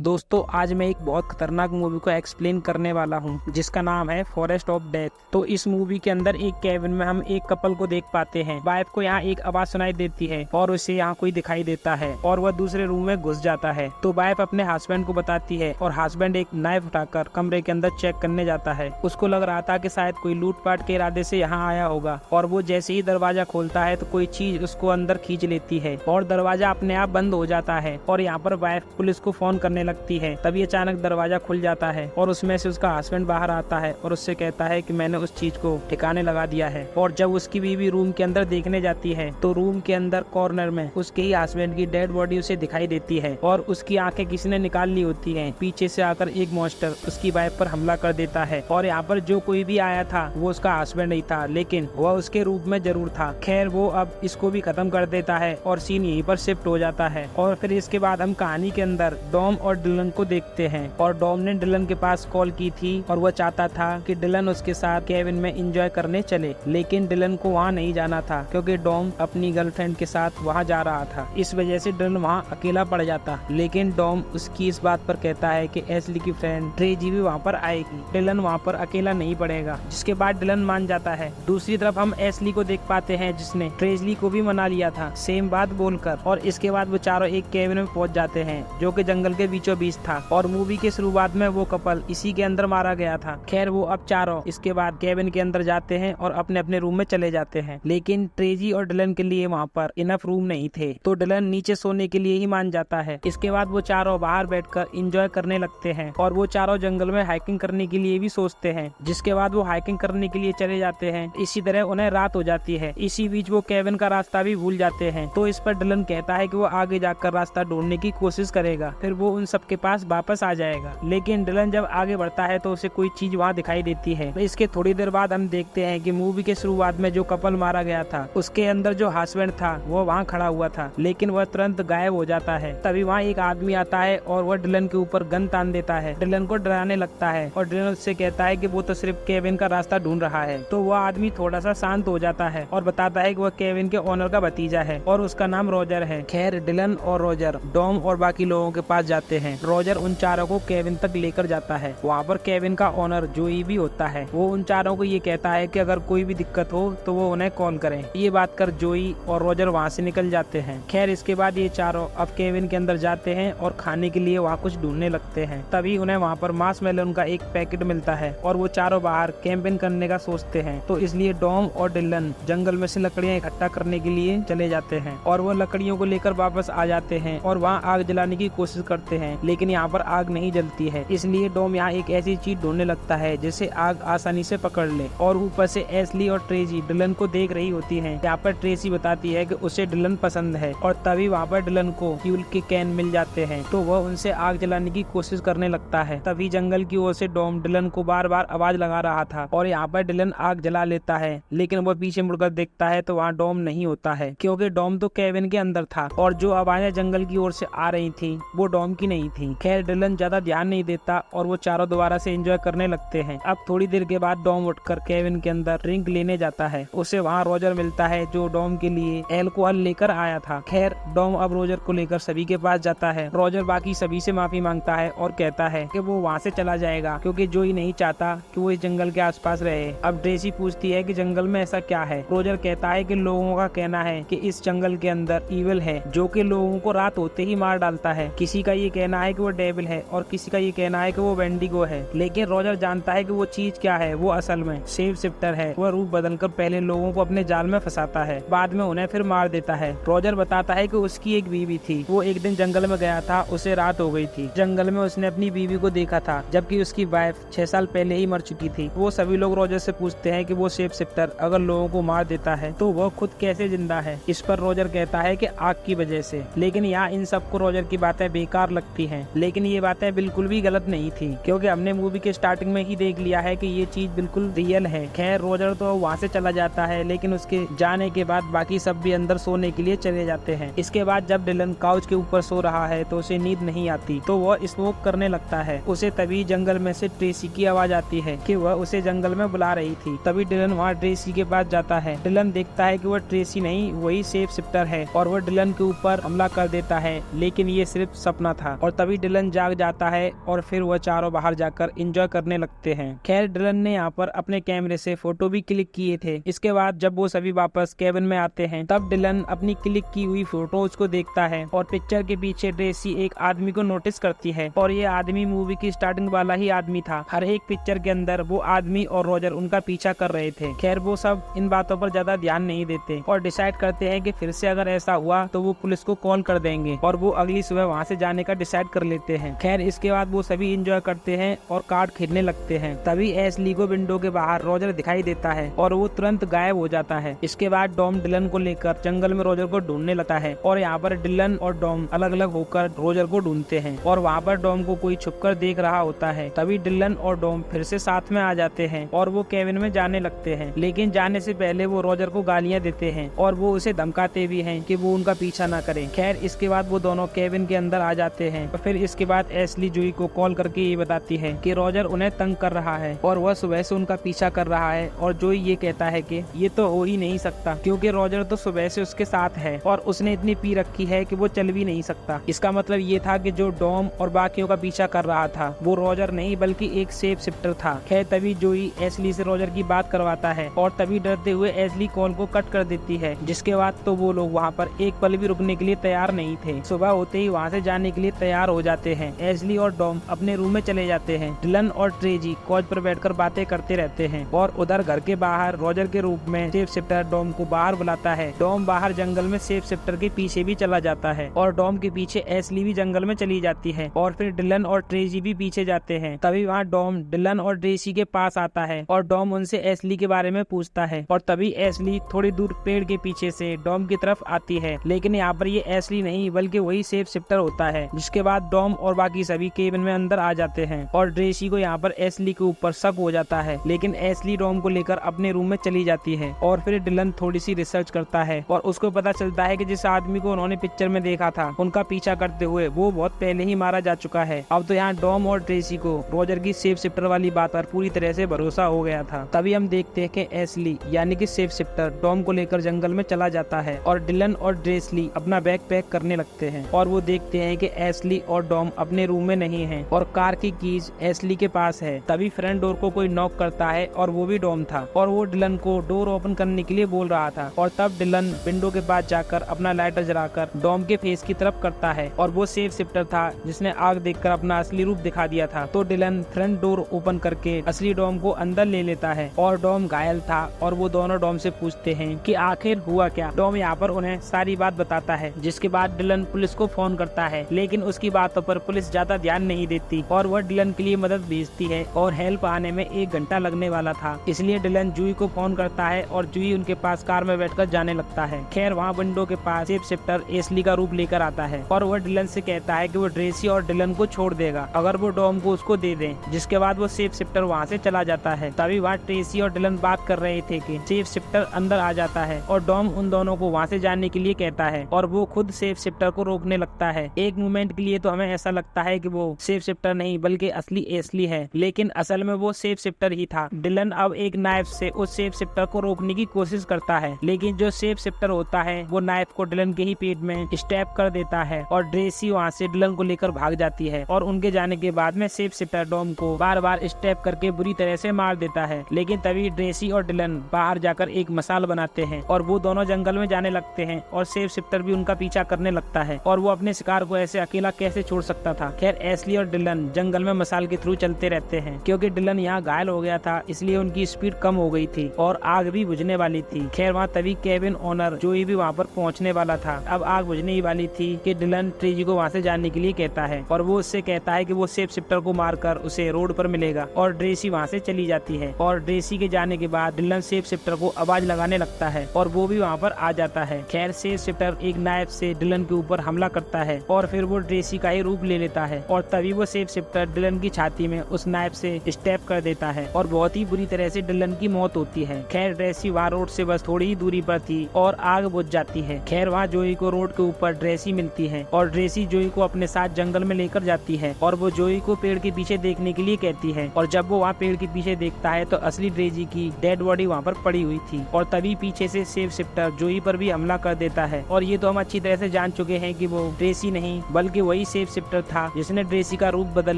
दोस्तों आज मैं एक बहुत खतरनाक मूवी को एक्सप्लेन करने वाला हूं जिसका नाम है फॉरेस्ट ऑफ डेथ। तो इस मूवी के अंदर एक केबिन में हम एक कपल को देख पाते हैं। वाइफ को यहाँ एक आवाज सुनाई देती है और उसे यहाँ कोई दिखाई देता है और वह दूसरे रूम में घुस जाता है। तो वाइफ अपने हस्बैंड को बताती है और हस्बैंड एक नाइफ उठाकर कमरे के अंदर चेक करने जाता है। उसको लग रहा था कि शायद कोई लूटपाट के इरादे से यहाँ आया होगा और वो जैसे ही दरवाजा खोलता है तो कोई चीज उसको अंदर खींच लेती है और दरवाजा अपने आप बंद हो जाता है। और यहाँ पर वाइफ पुलिस को फोन करने लगती है। तभी अचानक दरवाजा खुल जाता है और उसमें से उसका हस्बैंड बाहर आता है और उससे कहता है कि मैंने उस चीज को ठिकाने लगा दिया है। और जब उसकी बीवी रूम के अंदर देखने जाती है तो रूम के अंदर कॉर्नर में उसके ही हस्बैंड की डेड बॉडी उसे दिखाई देती है और उसकी आंखें किसी ने निकाल ली होती हैं। पीछे से आकर एक मॉन्स्टर उसकी वाइफ पर हमला कर देता है और यहाँ पर जो कोई भी आया था वो उसका हस्बैंड नहीं था, लेकिन वह उसके रूप में जरूर था। खैर वो अब इसको भी खत्म कर देता है और सीन यहीं पर शिफ्ट हो जाता है। और फिर इसके बाद हम कहानी के अंदर डॉम और डिलन को देखते हैं। और डॉम ने डिलन के पास कॉल की थी और वह चाहता था कि डिलन उसके साथ केबिन में एंजॉय करने चले, लेकिन डिलन को वहाँ नहीं जाना था क्योंकि डॉम अपनी गर्लफ्रेंड के साथ वहाँ जा रहा था। इस वजह से डिलन वहाँ अकेला पड़ जाता, लेकिन डॉम उसकी इस बात पर कहता है कि एशली की फ्रेंड ट्रेजी भी वहाँ पर आएगी, डिलन वहाँ पर अकेला नहीं पड़ेगा। जिसके बाद डिलन मान जाता है। दूसरी तरफ हम एशली को देख पाते हैं जिसने ट्रेजली को भी मना लिया था सेम बात बोलकर। और इसके बाद वो चारों एक केबिन में पहुंच जाते हैं जो कि जंगल के बीचों बीच था और मूवी के शुरुआत में वो कपल इसी के अंदर मारा गया था। खैर वो अब चारों इसके बाद केबिन के अंदर जाते हैं और अपने अपने रूम में चले जाते हैं, लेकिन ट्रेजी और डिलन के लिए वहाँ पर इनफ रूम नहीं थे तो डिलन नीचे सोने के लिए ही मान जाता है। इसके बाद वो चारों बाहर बैठकर एंजॉय करने लगते हैं और वो चारों जंगल में हाइकिंग करने के लिए भी सोचते हैं। जिसके बाद वो हाइकिंग करने के लिए चले जाते हैं। इसी तरह उन्हें रात हो जाती है। इसी बीच वो केबिन का रास्ता भी भूल जाते हैं। तो इस पर डिलन कहता है कि वो आगे जाकर रास्ता ढूंढने की कोशिश करेगा, फिर वो उन सबके पास वापस आ जाएगा। लेकिन डिलन जब आगे बढ़ता है तो उसे कोई चीज वहाँ दिखाई देती है। इसके थोड़ी देर बाद हम देखते हैं कि मूवी के शुरुआत में जो कपल मारा गया था उसके अंदर जो हस्बैंड था वो वहाँ खड़ा हुआ था, लेकिन वह तुरंत गायब हो जाता है। तभी वहाँ एक आदमी आता है और वह डिलन के ऊपर गन तान देता है, डिलन को डराने लगता है और डिलन उससे कहता है कि वो तो सिर्फ केबिन का रास्ता ढूंढ रहा है। तो वह आदमी थोड़ा सा शांत हो जाता है और बताता है कि वह केबिन के ओनर का भतीजा है और उसका नाम रॉजर है। खैर डिलन और रॉजर डॉम और बाकी लोगों के पास जाते हैं। रॉजर उन चारों को केबिन तक लेकर जाता है। वहाँ पर केबिन का ओनर जोई भी होता है। वो उन चारों को ये कहता है कि अगर कोई भी दिक्कत हो तो वो उन्हें कॉल करें। ये बात कर जोई और रॉजर वहाँ से निकल जाते हैं। खैर इसके बाद ये चारों अब केबिन के अंदर जाते हैं और खाने के लिए वहाँ कुछ ढूंढने लगते हैं। तभी उन्हें वहाँ पर मार्शमैलोन का एक पैकेट मिलता है और वो चारों बाहर कैंपिंग करने का सोचते हैं। तो इसलिए डॉम और डिलन जंगल में से लकड़ियाँ इकट्ठा करने के लिए चले जाते हैं और वो लकड़ियों को लेकर वापस आ जाते हैं और वहाँ आग जलाने की कोशिश करते हैं, लेकिन यहाँ पर आग नहीं जलती है। इसलिए डॉम यहाँ एक ऐसी चीज ढूंढने लगता है जिसे आग आसानी से पकड़ ले। और ऊपर से एशली और ट्रेजी डिलन को देख रही होती हैं। यहाँ पर ट्रेसी बताती है कि उसे डिलन पसंद है और तभी वहाँ पर डिलन को फ्यूल के कैन मिल जाते हैं तो वह उनसे आग जलाने की कोशिश करने लगता है। तभी जंगल की ओर से डॉम डिलन को बार बार आवाज लगा रहा था और यहाँ पर डिलन आग जला लेता है, लेकिन वह पीछे मुड़कर देखता है तो वहाँ डॉम नहीं होता है क्योंकि डॉम तो केबिन के अंदर था और जो आवाजें जंगल की ओर से आ रही थी वो डॉम की नहीं थी। खैर डिलन ज्यादा ध्यान नहीं देता और वो चारों दोबारा से एंजॉय करने लगते हैं। अब थोड़ी देर के बाद डॉम उठकर केबिन के अंदर ड्रिंक लेने जाता है। उसे वहाँ रॉजर मिलता है जो डॉम के लिए एल्कोहल लेकर आया था। खैर डॉम अब रॉजर को लेकर सभी के पास जाता है। रॉजर बाकी सभी से माफी मांगता है और कहता है कि वो वहाँ से चला जाएगा क्योंकि जोई नहीं चाहता कि वो इस जंगल के आसपास रहे। अब ट्रेसी पूछती है कि जंगल में ऐसा क्या है। रॉजर कहता है कि लोगों का कहना है कि इस जंगल के अंदर ईविल है जो कि लोगों को रात होते ही मार डालता है। किसी का ये कहना है कि वो डेविल है और किसी का ये कहना है कि वो वेंडिगो है, लेकिन रॉजर जानता है कि वो चीज क्या है। वो असल में शेप शिफ्टर है। वह रूप बदलकर पहले लोगों को अपने जाल में फंसाता है, बाद में उन्हें फिर मार देता है। रॉजर बताता है कि उसकी एक बीवी थी। वो एक दिन जंगल में गया था, उसे रात हो गई थी। जंगल में उसने अपनी बीवी को देखा था जबकि उसकी वाइफ 6 साल पहले ही मर चुकी थी। वो सभी लोग रॉजर से पूछते हैं कि वो शेप शिफ्टर अगर लोगों को मार देता है तो वह खुद कैसे जिंदा है। इस पर रॉजर कहता है कि आग की वजह से, लेकिन यहाँ इन सबको रॉजर की बातें बेकार लगती हैं। लेकिन ये बातें बिल्कुल भी गलत नहीं थी क्योंकि हमने मूवी के स्टार्टिंग में ही देख लिया है कि ये चीज बिल्कुल रियल है। खैर रॉजर तो वहाँ से चला जाता है, लेकिन उसके जाने के बाद बाकी सब भी अंदर सोने के लिए चले जाते हैं। इसके बाद जब डिलन काउच के ऊपर सो रहा है तो उसे नींद नहीं आती तो वह स्मोक करने लगता है। उसे तभी जंगल में से ट्रेसी की आवाज आती है कि वह उसे जंगल में बुला रही थी। तभी डिलन वहाँ ट्रेसी के पास जाता है। डिलन देखता है कि वह ट्रेसी नहीं वही शेप शिफ्टर है और वह डिलन के ऊपर हमला कर देता है, लेकिन ये सिर्फ सपना था। और तभी डिलन जाग जाता है और फिर वह चारों बाहर जाकर एंजॉय करने लगते हैं। खैर डिलन ने यहाँ पर अपने कैमरे से फोटो भी क्लिक किए थे। इसके बाद जब वो सभी वापस केबिन में आते हैं तब डिलन अपनी क्लिक की हुई फोटोज को देखता है और पिक्चर के पीछे ट्रेसी एक आदमी को नोटिस करती है और ये आदमी मूवी की स्टार्टिंग वाला ही आदमी था। हर एक पिक्चर के अंदर वो आदमी और रॉजर उनका पीछा कर रहे थे। खैर वो सब इन बातों पर ज्यादा ध्यान नहीं देते और डिसाइड करते हैं कि फिर से अगर ऐसा हुआ तो वो पुलिस को कॉल कर देंगे और वो अगली सुबह वहाँ से जाने का डिसाइड कर लेते हैं। खैर इसके बाद वो सभी एंजॉय करते हैं और कार्ड खेलने लगते हैं। तभी एशली को विंडो के बाहर रॉजर दिखाई देता है और वो तुरंत गायब हो जाता है। इसके बाद डॉम डिलन को लेकर जंगल में रॉजर को ढूंढने लगता है और यहाँ पर डिलन और डॉम अलग अलग होकर रॉजर को ढूंढते हैं और वहाँ पर डॉम को कोई छुपकर देख रहा होता है। तभी डिलन और डॉम फिर से साथ में आ जाते हैं और वो केबिन में जाने लगते हैं, लेकिन जाने से पहले वो रॉजर को गालियाँ देते हैं और वो उसे धमकाते भी हैं कि वो उनका पीछा ना करे। खैर इसके बाद वो दोनों केबिन के अंदर आ जाते हैं और फिर इसके बाद एशली जूही को कॉल करके ये बताती है कि रॉजर उन्हें तंग कर रहा है और वह सुबह से उनका पीछा कर रहा है और जूही ये कहता है कि ये तो हो ही नहीं सकता क्योंकि रॉजर तो सुबह से उसके साथ है और उसने इतनी पी रखी है कि वो चल भी नहीं सकता। इसका मतलब ये था कि जो डॉम और बाकियों का पीछा कर रहा था वो रॉजर नहीं बल्कि एक शेप शिफ्टर था। खैर तभी जूही एशली से रॉजर की बात करवाता है और तभी डरते हुए एशली कॉल को कट कर देती है। जिसके बाद तो वो लोग वहाँ पर एक पल भी रुकने के लिए तैयार नहीं थे। सुबह होते ही वहाँ से जाने के लिए तैयार हो जाते हैं। एशली और डॉम अपने रूम में चले जाते हैं। डिलन और ट्रेजी कॉच पर बैठकर बातें करते रहते हैं और उधर घर के बाहर रॉजर के रूप में शेप शिफ्टर डॉम को बाहर बुलाता है। डॉम बाहर जंगल में शेप शिफ्टर के पीछे भी चला जाता है और डॉम के पीछे एशली भी जंगल में चली जाती है और फिर डिलन और ट्रेजी भी पीछे जाते हैं। तभी वहाँ डॉम डिलन और ट्रेसी के पास आता है और डॉम उनसे एशली के बारे में पूछता है और तभी एशली थोड़ी दूर पेड़ के पीछे से डॉम की तरफ आती है, लेकिन यहाँ पर ये एशली नहीं बल्कि वही शेप शिफ्टर होता है। जिसके बाद डॉम और बाकी सभी केबिन में अंदर आ जाते हैं और ट्रेसी को यहाँ पर एशली के ऊपर शक हो जाता है, लेकिन एशली डॉम को लेकर अपने रूम में चली जाती है और फिर डिलन थोड़ी सी रिसर्च करता है और उसको पता चलता है कि जिस आदमी को उन्होंने पिक्चर में देखा था उनका पीछा करते हुए वो बहुत पहले ही मारा जा चुका है। अब तो यहाँ डॉम और ट्रेसी को रॉजर की शेप शिफ्टर वाली बात पर पूरी तरह से भरोसा हो गया था। तभी हम देखते हैं कि एशली यानी कि शेप शिफ्टर डॉम को लेकर जंगल में चला जाता है और डिलन और ट्रेसी अपना बैग पैक करने लगते हैं और वो देखते हैं कि एशली और डॉम अपने रूम में नहीं है और कार की कीज एशली के पास है। तभी फ्रंट डोर को कोई नॉक करता है और वो भी डॉम था और वो डिलन को डोर ओपन करने के लिए बोल रहा था और तब डिलन विंडो के पास जाकर अपना लाइटर जलाकर डॉम के फेस की तरफ करता है और वो शेप शिफ्टर था जिसने आग देखकर अपना असली रूप दिखा दिया था। तो डिलन फ्रंट डोर ओपन करके असली डॉम को अंदर ले लेता है और डॉम घायल था और वो दोनों डॉम से पूछते हैं कि आखिर हुआ क्या। डॉम यहाँ पर उन्हें सारी बात बताता है। जिसके बाद डिलन पुलिस को फोन करता है, लेकिन उसकी बातों पर पुलिस ज्यादा ध्यान नहीं देती और वह डिलन के लिए मदद भेजती है और हेल्प आने में 1 घंटा लगने वाला था। इसलिए डिलन जूही को फोन करता है और जूही उनके पास कार में बैठकर जाने लगता है। खैर वहाँ विंडो के पास शेप शिफ्टर एशली का रूप लेकर आता है और वह डिलन से कहता है कि वो ट्रेसी और डिलन को छोड़ देगा अगर वो डॉम को उसको दे दे। जिसके बाद वो शेप शिफ्टर वहाँ से चला जाता है। तभी वहाँ ट्रेसी और डिलन बात कर रहे थे कि शेप शिफ्टर अंदर आ जाता है और डॉम उन दोनों को वहाँ से जाने के लिए कहता है और वो खुद शेप शिफ्टर को रोकने लगता है। एक मोमेंट के लिए तो हमें ऐसा लगता है कि वो शेप शिफ्टर नहीं बल्कि असली एशली है, लेकिन असल में वो शेप शिफ्टर ही था। डिलन अब एक नाइफ से उस शेप शिफ्टर को रोकने की कोशिश करता है, लेकिन जो शेप शिफ्टर होता है वो नाइफ को डिलन के ही पेट में स्टैब कर देता है और ट्रेसी वहाँ से डिलन को लेकर भाग जाती है और उनके जाने के बाद में शेप शिफ्टर डॉम को बार बार स्टैब करके बुरी तरह से मार देता है। लेकिन तभी ट्रेसी और डिलन बाहर जाकर एक मसाल बनाते हैं और वो दोनों जंगल में जाने लगते हैं और शेप शिफ्टर भी उनका पीछा करने लगता है और वो अपने शिकार को ऐसे अकेला कैसे छोड़ सकता था। खैर एशली और डिलन जंगल में मसाल के थ्रू चलते रहते हैं। क्योंकि डिलन यहाँ घायल हो गया था इसलिए उनकी स्पीड कम हो गई थी और आग भी बुझने वाली थी। खैर वहाँ तभी केबिन ओनर जोई भी वहाँ पर पहुँचने वाला था। अब आग बुझने ही वाली थी कि डिलन ट्रेजी को वहाँ से जाने के लिए कहता है और वो उससे कहता है कि वो शेप शिफ्टर को मारकर उसे रोड पर मिलेगा और ट्रेसी वहाँ से चली जाती है और ट्रेसी के जाने के बाद डिलन शेप शिफ्टर को आवाज लगाने लगता है और वो भी वहाँ पर आ जाता है। खैर शेप शिफ्टर एक नाइफ से डिलन के ऊपर हमला करता है और फिर वो ट्रेसी का ही रूप ले लेता है और तभी वो शेप शिफ्टर डिलन की छाती में उस नाइफ से स्टैब कर देता है और बहुत ही बुरी तरह से डिलन की मौत होती है। खैर ट्रेसी वहाँ रोड से बस थोड़ी ही दूरी पर थी और आग बुझ जाती है। खैर वहाँ जोई को रोड के ऊपर ट्रेसी मिलती है और ट्रेसी जोई को अपने साथ जंगल में लेकर जाती है और वो जोई को पेड़ के पीछे देखने के लिए कहती है और जब वो वहाँ पेड़ के पीछे देखता है तो असली ट्रेजी की डेड बॉडी वहाँ पर पड़ी हुई थी और तभी पीछे से शेप शिफ्टर जोई पर भी हमला कर देता है। और ये तो हम अच्छी तरह से जान चुके हैं कि वो ट्रेसी नहीं बल्कि वही शेप शिफ्टर था जिसने ट्रेसी का रूप बदल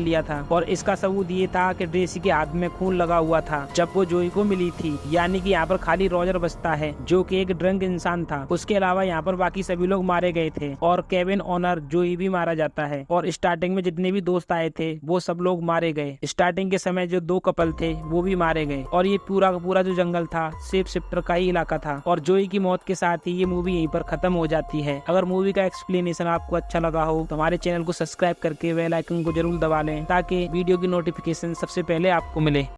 लिया था, और इसका सबूत ये था कि ट्रेसी के हाथ में खून लगा हुआ था जब वो जोई को मिली थी। यानी कि यहाँ पर खाली रॉजर बचता है जो कि एक ड्रंक इंसान था। उसके अलावा यहाँ पर बाकी सभी लोग मारे गए थे और केविन ऑनर जोई भी मारा जाता है। और स्टार्टिंग में जितने भी दोस्त आए थे वो सब लोग मारे गए। स्टार्टिंग के समय जो 2 कपल थे वो भी मारे गए, और ये पूरा का पूरा जो जंगल था शेप शिफ्टर का ही इलाका था। और जोई की मौत के साथ ही ये मूवी यहीं पर खत्म हो जाती है। अगर मूवी का एक्सप्लेनेशन आपको अच्छा लगा हो तो हमारे चैनल को सब्सक्राइब करके बेल आइकन को जरूर दबा लें ताकि वीडियो की नोटिफिकेशन सबसे पहले आपको मिले।